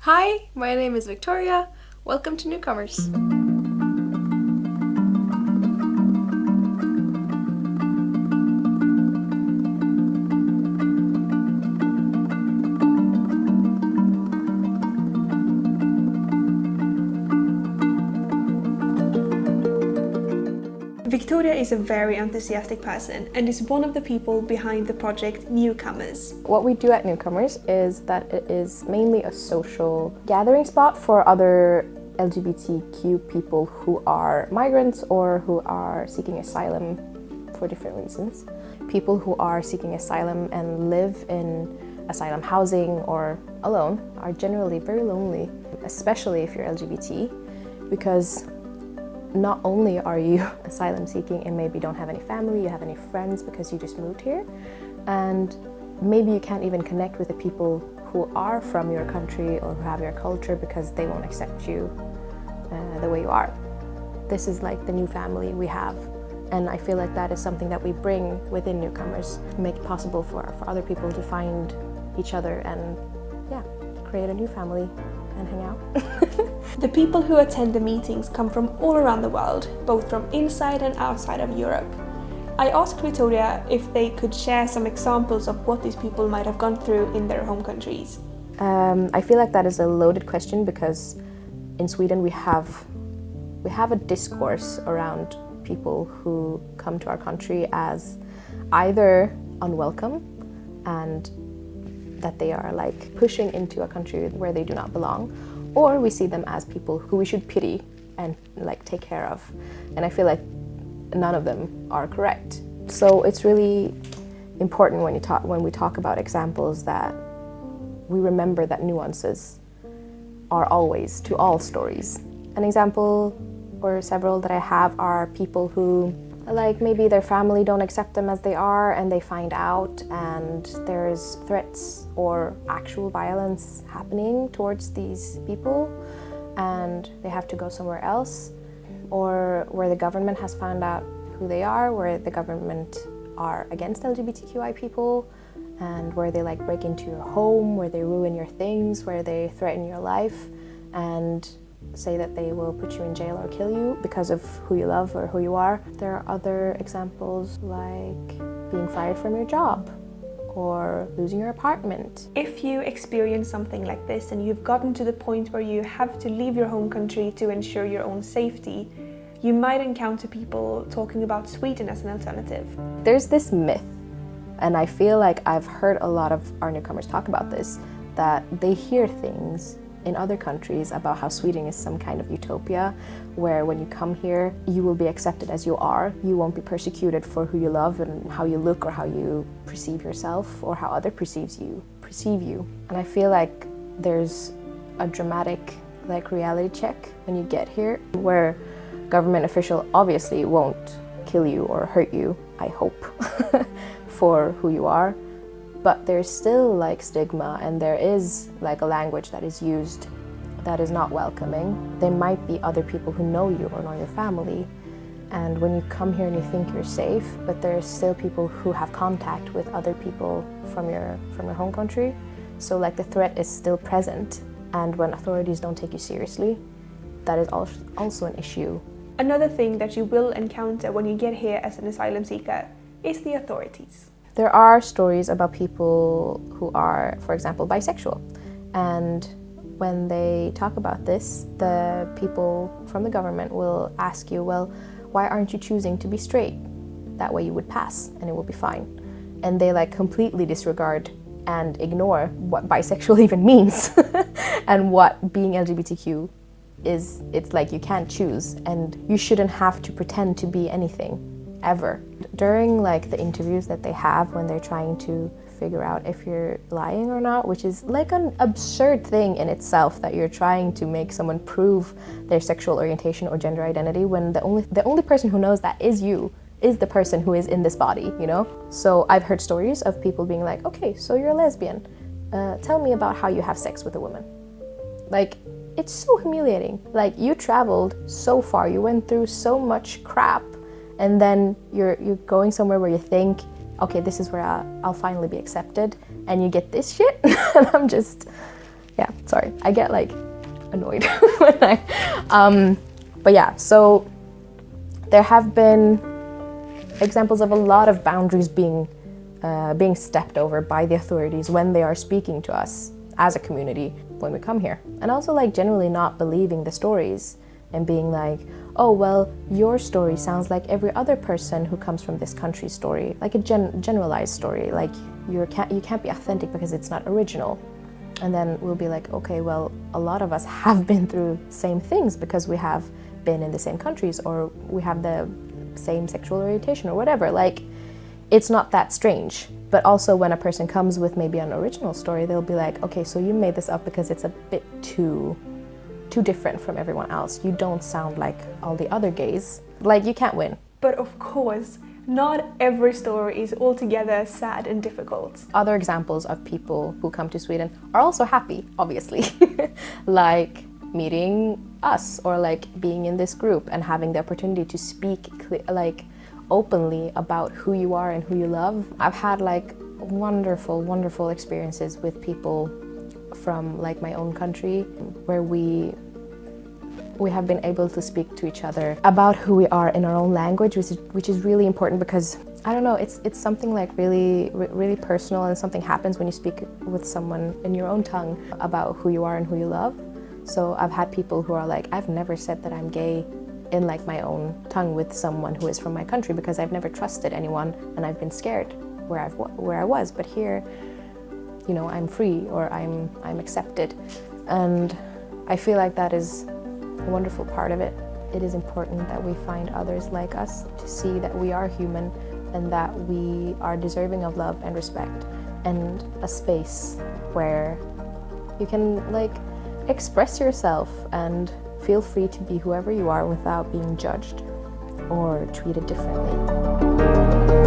Hi, my name is Victoria. Welcome to Newcomers. Victoria is a very enthusiastic person and is one of the people behind the project Newcomers. What we do at Newcomers is that it is mainly a social gathering spot for other LGBTQ people who are migrants or who are seeking asylum for different reasons. People who are seeking asylum and live in asylum housing or alone are generally very lonely, especially if you're LGBT, because not only are you asylum seeking and maybe don't have any family, you have any friends because you just moved here, and maybe you can't even connect with the people who are from your country or who have your culture because they won't accept you the way you are. This is like the new family we have, and I feel like that is something that we bring within Newcomers to make it possible for other people to find each other and create a new family and hang out. The people who attend the meetings come from all around the world, both from inside and outside of Europe. I asked Victoria if they could share some examples of what these people might have gone through in their home countries. I feel like that is a loaded question because in Sweden we have a discourse around people who come to our country as either unwelcome and that they are like pushing into a country where they do not belong, or we see them as people who we should pity and like take care of. And I feel like none of them are correct. So it's really important when we talk about examples that we remember that nuances are always to all stories. An example or several that I have are people who like maybe their family don't accept them as they are and they find out and there's threats or actual violence happening towards these people and they have to go somewhere else, or where the government has found out who they are, where the government are against LGBTQI people and where they like break into your home, where they ruin your things, where they threaten your life and say that they will put you in jail or kill you because of who you love or who you are. There are other examples like being fired from your job or losing your apartment. If you experience something like this and you've gotten to the point where you have to leave your home country to ensure your own safety, you might encounter people talking about Sweden as an alternative. There's this myth, and I feel like I've heard a lot of our newcomers talk about this, that they hear things in other countries about how Sweden is some kind of utopia where when you come here you will be accepted as you are, you won't be persecuted for who you love and how you look or how you perceive yourself or how others perceive you. And I feel like there's a dramatic like reality check when you get here where government official obviously won't kill you or hurt you, I hope, for who you are. But there's still like stigma and there is like a language that is used that is not welcoming. There might be other people who know you or know your family, and when you come here and you think you're safe, but there's still people who have contact with other people from your home country. So like the threat is still present, and when authorities don't take you seriously, that is also an issue. Another thing that you will encounter when you get here as an asylum seeker is the authorities. There are stories about people who are, for example, bisexual. And when they talk about this, the people from the government will ask you, well, why aren't you choosing to be straight? That way you would pass and it will be fine. And they like completely disregard and ignore what bisexual even means and what being LGBTQ is. It's like you can't choose and you shouldn't have to pretend to be anything. Ever. During like the interviews that they have when they're trying to figure out if you're lying or not, which is like an absurd thing in itself that you're trying to make someone prove their sexual orientation or gender identity when the only person who knows that is you, is the person who is in this body, you know? So I've heard stories of people being like, okay, so you're a lesbian. Tell me about how you have sex with a woman. Like, it's so humiliating. Like, you traveled so far, you went through so much crap, and then you're going somewhere where you think, okay, this is where I'll finally be accepted, and you get this shit. And I'm just, Yeah, sorry, I get like annoyed when but yeah, so there have been examples of a lot of boundaries being stepped over by the authorities when they are speaking to us as a community when we come here. And also like generally not believing the stories and being like, oh, well, your story sounds like every other person who comes from this country's story, like a generalized story, like you can't be authentic because it's not original. And then we'll be like, okay, well, a lot of us have been through same things because we have been in the same countries, or we have the same sexual orientation or whatever. Like, it's not that strange. But also when a person comes with maybe an original story, they'll be like, okay, so you made this up because it's a bit too different from everyone else. You don't sound like all the other gays. Like, you can't win. But of course, not every story is altogether sad and difficult. Other examples of people who come to Sweden are also happy, obviously. Like meeting us, or like being in this group and having the opportunity to speak like openly about who you are and who you love. I've had like wonderful experiences with people from like my own country where we have been able to speak to each other about who we are in our own language, which is really important, because I don't know, it's something like really personal, and something happens when you speak with someone in your own tongue about who you are and who you love. So I've had people who are like, I've never said that I'm gay in like my own tongue with someone who is from my country because I've never trusted anyone and I've been scared where I was. But here, you know, I'm free, or I'm accepted, and I feel like that is a wonderful part of it. It is important that we find others like us, to see that we are human and that we are deserving of love and respect, and a space where you can like express yourself and feel free to be whoever you are without being judged or treated differently.